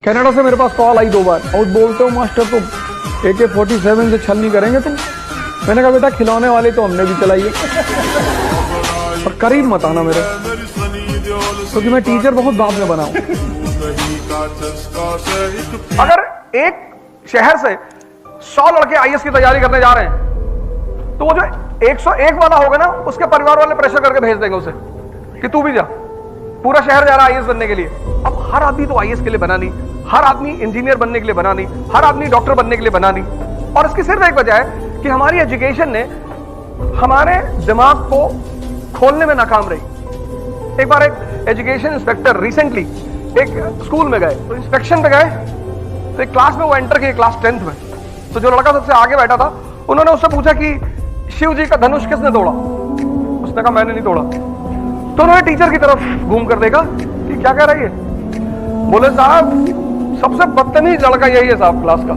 Canada से मेरे पास call आई 2 बार और बोलते हो मास्टर तुम AK-47 से छल नहीं करेंगे तुम। मैंने कहा बेटा खिलौने वाले तो हमने भी चलाई है और करीब मत आना मेरे, क्योंकि मैं टीचर बहुत बाद में बना हूं। अगर एक शहर से 100 लड़के IAS की तैयारी करने जा रहे हैं तो वो जो 101 वाला होगा ना, उसके परिवार वाले प्रेशर करके भेज देंगे उसे कि तू भी जा, पूरा शहर जा रहा है IAS बनने के लिए। अब हर आदमी तो IAS के लिए बना नहीं, हर आदमी इंजीनियर बनने के लिए बना नहीं, हर आदमी डॉक्टर बनने के लिए बना नहीं। और इसकी सिर्फ एक वजह है कि हमारी एजुकेशन ने हमारे दिमाग को खोलने में नाकाम रही। एक बार एक एजुकेशन इंस्पेक्टर रिसेंटली एक स्कूल में गए, तो इंस्पेक्शन पे गए तो एक क्लास में वो एंटर किए, क्लास 10th में। तो जो लड़का सबसे आगे बैठा था, उन्होंने उससे पूछा कि शिव जी का धनुष किसने तोड़ा? उसने कहा मैंने नहीं तोड़ा। तो उन्होंने टीचर की तरफ घूम कर देखा कि क्या कह रही है। बोले साहब सबसे बदतमीज लड़का यही है साहब क्लास का,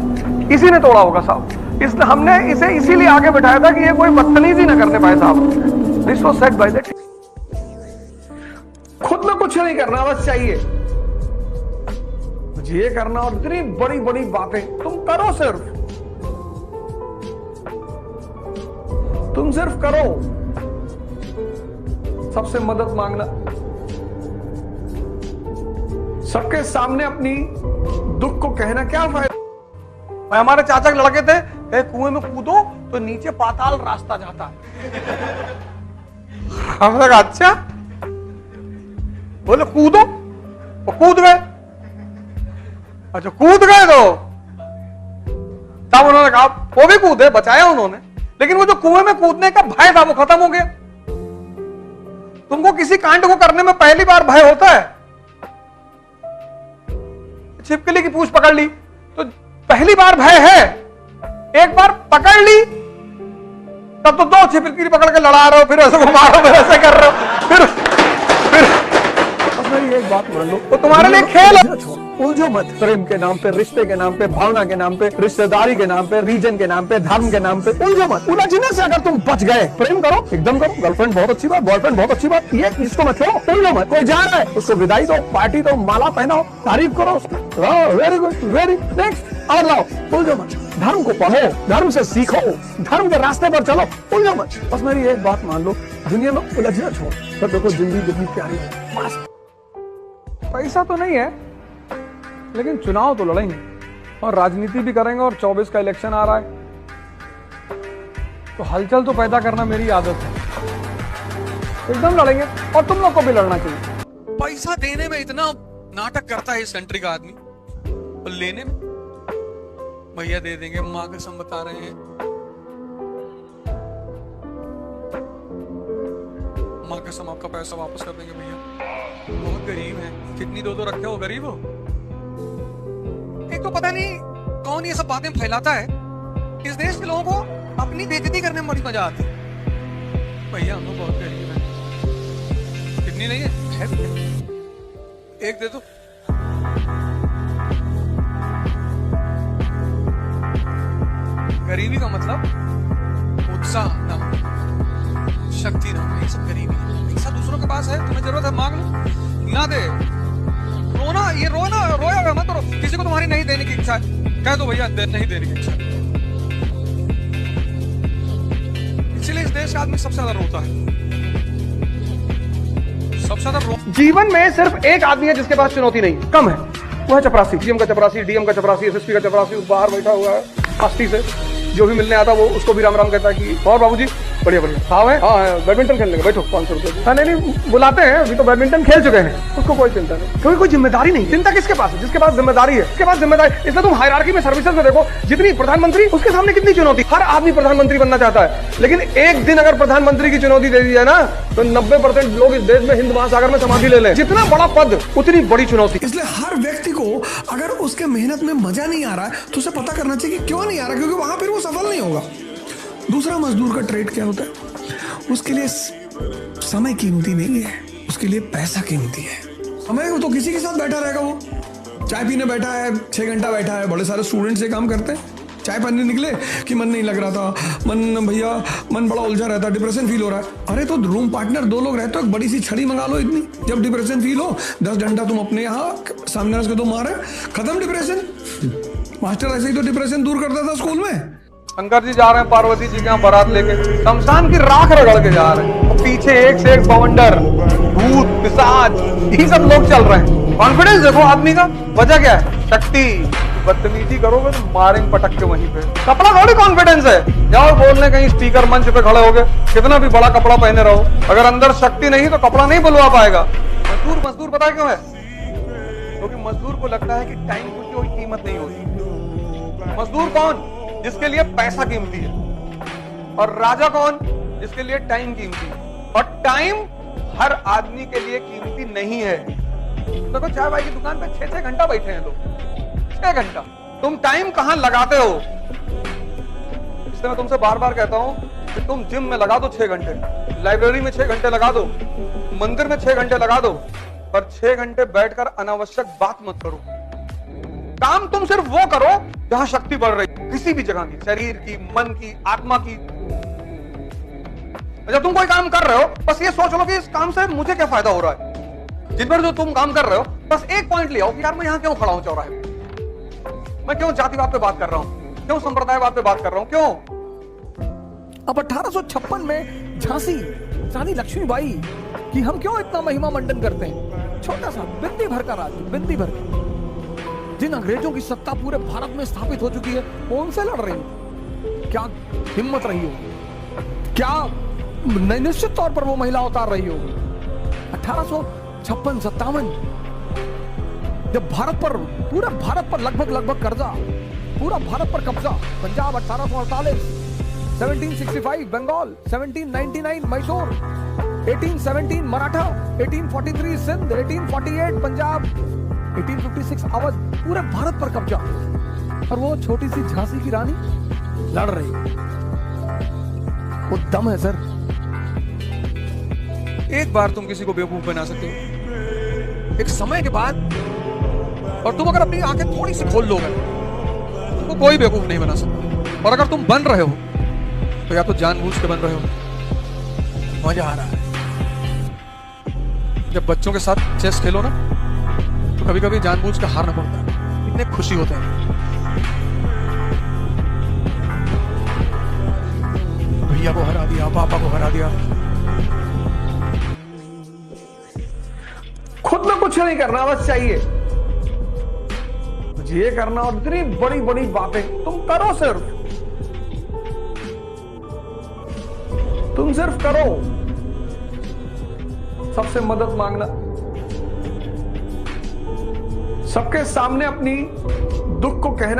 इसी ने तोड़ा होगा साहब, इसने हमने इसे इसीलिए आगे बैठाया था कि ये कोई बदतमीजी ना करने पाए साहब। This was said by that. खुद में कुछ नहीं करना, बस चाहिए मुझे ये करना, और इतनी बड़ी बड़ी बातें तुम करो, तुम सिर्फ करो। सबसे मदद मांगना, सबके सामने अपनी दुख को कहना क्या फायदा। हमारे चाचा के लड़के थे, कहे कुएं में कूदो तो नीचे पाताल रास्ता जाता है। हमने कहा अच्छा, बोले कूदो, वो कूद गए। अच्छा कूद गए तो तब उन्होंने कहा वो भी कूदे, बचाया उन्होंने, लेकिन वो जो कुएं में कूदने का भय था वो खत्म हो गया। तुमको किसी कांड को करने में पहली बार भय होता है। छिपकली की पूंछ पकड़ ली तो पहली बार भय है, एक बार पकड़ ली तब तो 2 छिपकली पकड़ के लड़ा रहे हो, फिर ऐसे घुमा रहे हो, फिर ऐसे कर रहे हो, फिर बस मेरी एक बात मान लो, तो तुम्हारे लिए खेल है। उलझो मत, प्रेम के नाम पे, रिश्ते के नाम पे, भावना के नाम पे, रिश्तेदारी के नाम पे, रीजन के नाम पे, धर्म के नाम पे उलझो मत। उलझने से अगर तुम बच गए, प्रेम करो, एकदम करो। गर्लफ्रेंड बहुत अच्छी बात, बॉयफ्रेंड बहुत अच्छी बात, ये इसको मत छोड़ो, उलझो मत। कोई जा रहा है उसको विदाई दो, पार्टी दो, माला पहनाओ, तारीफ करो उसकी, वेरी गुड, वेरी नेक्स्ट, और लाओ। उलझो मत, धर्म को पढ़ो, धर्म से सीखो, धर्म के रास्ते पर चलो, उलझो मत। बस मेरी एक बात मान लो, दुनिया में उलझना छोड़, तो देखो जिंदगी कितनी प्यारी है। बस पैसा तो नहीं है, लेकिन चुनाव तो लड़ेंगे और राजनीति भी करेंगे, और 24 का इलेक्शन आ रहा है तो हलचल तो पैदा करना मेरी आदत है। एकदम लड़ेंगे, और तुम लोग को भी लड़ना चाहिए। पैसा देने में इतना नाटक करता है इस कंट्री का आदमी, और लेने में भैया दे देंगे, माँ कसम बता रहे हैं, माँ कसम आपका पैसा वापस कर देंगे भैया, बहुत गरीब है। कितनी दो तो रखे हो, गरीब हो। एक तो पता नहीं कौन ये सब बातें फैलाता है, इस देश के लोगों को अपनी बेइज्जती करने में बड़ी मजा आती है। भैया हम लोग बहुत गरीब हैं, कितनी नहीं है एक दे दो। गरीबी का मतलब उत्साह ना हो, शक्ति ना हो, ये सब गरीबी है। पैसा दूसरों के पास है, तुम्हें जरूरत है मांग लो, ना दे रोना, ये रोना, रोया मत रो। किसी को तुम्हारी नहीं देने की इच्छा है, कह दो भैया नहीं देने की इच्छा है। इसीलिए इस देश का आदमी सबसे ज्यादा रोता है, सबसे ज्यादा जीवन में सिर्फ एक आदमी है जिसके पास चुनौती नहीं, कम है, वो है चपरासी। CM का चपरासी, DM का चपरासी, SSP का चपरासी, बाहर बैठा हुआ है आस्ती से, जो भी मिलने आता वो उसको भी राम राम कहता है कि और बाबूजी बढ़िया बढ़िया, हाँ है, हाँ है, बैडमिंटन खेलने का, बैठो 500 रुपये। हाँ नहीं बुलाते हैं, अभी तो बैडमिंटन खेल चुके हैं, उसको कोई चिंता नहीं, क्योंकि कोई जिम्मेदारी नहीं। चिंता किसके पास है? जिसके पास जिम्मेदारी है, उसके पास जिम्मेदारी। इसलिए तुम हायरार्की में, सर्विसेज में देखो, जितनी प्रधानमंत्री, उसके सामने कितनी चुनौती। हर आदमी प्रधानमंत्री बनना चाहता है, लेकिन एक दिन अगर प्रधानमंत्री की चुनौती दे दी जाए ना, तो 90% लोग इस देश में हिंद महासागर में समाधि ले लें। जितना बड़ा पद उतनी बड़ी चुनौती। इसलिए हर व्यक्ति को अगर उसके मेहनत में मजा नहीं आ रहा है तो उसे पता करना चाहिए कि क्यों नहीं आ रहा, क्योंकि वहां फिर वो सफल नहीं होगा। दूसरा मजदूर का ट्रेड क्या होता है? उसके लिए समय कीमती नहीं है, उसके लिए पैसा कीमती है। समय तो किसी के साथ बैठा रहेगा, वो चाय पीने बैठा है, 6 घंटा बैठा है। बड़े सारे स्टूडेंट्स ये काम करते हैं, चाय पानी निकले कि मन नहीं लग रहा था, मन भैया मन बड़ा उलझा रहता, डिप्रेशन फील हो रहा है। अरे तो रूम पार्टनर 2 लोग रहते हो, एक बड़ी सी छड़ी मंगा लो इतनी, जब डिप्रेशन फील हो 10 डंडा तुम अपने यहाँ सामने उसके 2 मारे, खत्म डिप्रेशन। मास्टर ऐसे ही तो डिप्रेशन दूर करता था स्कूल में। शंकर जी जा रहे हैं पार्वती जी के यहाँ बारात लेके, शमशान की राख रगड़ के जा रहे हैं, और पीछे एक से एक बवंडर, भूत, पिशाच, ये सब लोग चल रहे हैं। कॉन्फिडेंस देखो आदमी का, वजह क्या है? शक्ति। बदतमीजी करोगे तो मारेंगे पटक के वहीं पे। कपड़ा थोड़ी कॉन्फिडेंस है, जाओ बोलने कहीं स्पीकर मंच पे खड़े होगे, कितना भी बड़ा कपड़ा पहने रहो, अगर अंदर शक्ति नहीं तो कपड़ा नहीं बुलवा पाएगा। मजदूर पता है क्यों है? क्योंकि मजदूर को लगता है कि टाइम की कोई कीमत नहीं होती। मजदूर कौन? जिसके लिए पैसा कीमती है। और राजा कौन? जिसके लिए टाइम कीमती है। और टाइम हर आदमी के लिए कीमती नहीं है। देखो चाय भाई की दुकान पे 6-6 घंटा बैठे हैं लोग, 6 घंटा। तुम टाइम कहां लगाते हो? इसलिए मैं तुमसे बार बार कहता हूं कि तुम जिम में लगा दो 6 घंटे, लाइब्रेरी में 6 घंटे लगा दो, मंदिर में 6 घंटे लगा दो, पर 6 घंटे बैठकर अनावश्यक बात मत करो। काम तुम सिर्फ वो करो जहां शक्ति बढ़ रही है, किसी भी जगह की, शरीर की, मन की, आत्मा की। जब तुम कोई काम कर रहे हो बस ये सोच लो कि इस काम से मुझे क्या फायदा हो रहा है। जिन पर जो तुम काम कर रहे हो बस एक पॉइंट ले आओ कि यार मैं यहां क्यों खड़ा हूं चौराहे पे, मैं क्यों जातिवाद पे बात कर रहा हूं, क्यों संप्रदायवाद पे बात कर रहा हूं, क्यों? अब 1856 में झांसी रानी लक्ष्मीबाई कि हम क्यों इतना महिमा मंडन करते हैं? छोटा सा बिंदी भर का राज्य, बिंदी भर, जिन अंग्रेजों की सत्ता पूरे भारत में स्थापित हो चुकी है, वो उनसे लड़ रही हो। क्या हिम्मत रही हो, क्या निश्चित तौर पर वो महिला उतार रही हो। 1856-57 जब भारत पर, पूरा भारत पर लगभग कर्जा, पूरा भारत पर कब्जा, पंजाब 1848, 1765 बंगाल, 1799 मैसूर, 1817 मराठा, 1843 सिंध, 1848 पंजाब, 1856 अवध, पूरे भारत पर कब्जा। और वो छोटी सी झांसी की रानी लड़ रही है। वो दम है सर। एक बार तुम किसी को बेवकूफ बना सकते हो, एक समय के बाद, और तुम अगर अपनी आंखें थोड़ी सी खोल लोगे तुमको कोई बेवकूफ नहीं बना सकता। और अगर तुम बन रहे हो तो या तो जानबूझ के बन रहे हो, मजा आ रहा है। जब बच्चों के साथ चेस खेलो ना तो कभी कभी जानबूझ के हारना पड़ता है, इतने खुशी होते हैं। भैया को हरा दिया, पापा को हरा दिया। खुद में कुछ नहीं करना, बस चाहिए ये करना। और इतनी बड़ी बड़ी बातें तुम करो, तुम सिर्फ करो। सबसे मदद मांगना, सबके सामने अपनी दुख को कहना।